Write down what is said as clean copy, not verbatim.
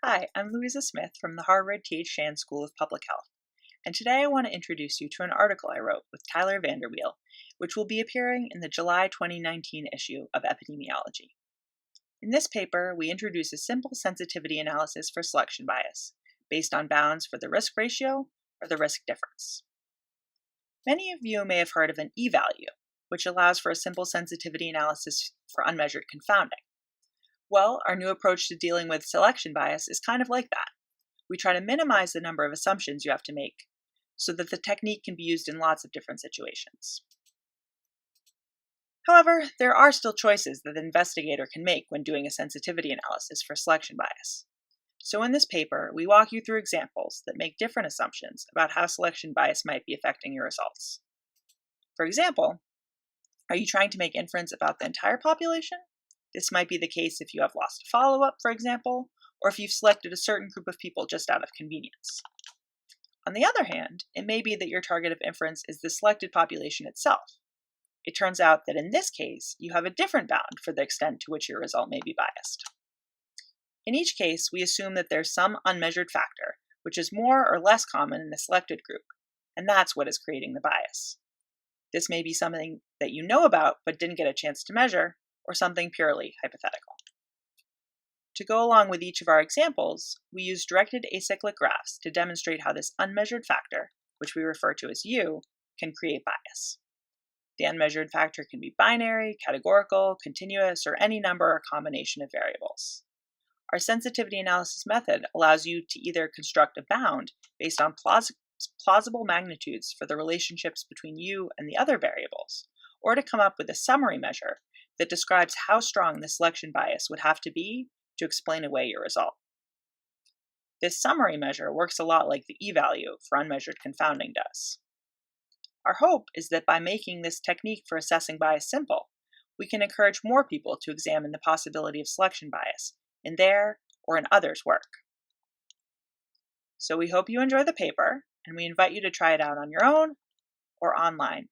Hi, I'm Louisa Smith from the Harvard T.H. Chan School of Public Health, and today I want to introduce you to an article I wrote with Tyler Vanderweel, which will be appearing in the July 2019 issue of Epidemiology. In this paper, we introduce a simple sensitivity analysis for selection bias, based on bounds for the risk ratio or the risk difference. Many of you may have heard of an e-value, which allows for a simple sensitivity analysis for unmeasured confounding. Well, our new approach to dealing with selection bias is kind of like that. We try to minimize the number of assumptions you have to make so that the technique can be used in lots of different situations. However, there are still choices that the investigator can make when doing a sensitivity analysis for selection bias. So in this paper, we walk you through examples that make different assumptions about how selection bias might be affecting your results. For example, are you trying to make inference about the entire population? This might be the case if you have lost a follow-up, for example, or if you've selected a certain group of people just out of convenience. On the other hand, it may be that your target of inference is the selected population itself. It turns out that in this case, you have a different bound for the extent to which your result may be biased. In each case, we assume that there's some unmeasured factor, which is more or less common in the selected group, and that's what is creating the bias. This may be something that you know about but didn't get a chance to measure, or something purely hypothetical. To go along with each of our examples, we use directed acyclic graphs to demonstrate how this unmeasured factor, which we refer to as U, can create bias. The unmeasured factor can be binary, categorical, continuous, or any number or combination of variables. Our sensitivity analysis method allows you to either construct a bound based on plausible magnitudes for the relationships between U and the other variables, or to come up with a summary measure that describes how strong the selection bias would have to be to explain away your result. This summary measure works a lot like the e-value for unmeasured confounding does. Our hope is that by making this technique for assessing bias simple, we can encourage more people to examine the possibility of selection bias in their or in others' work. So we hope you enjoy the paper, and we invite you to try it out on your own or online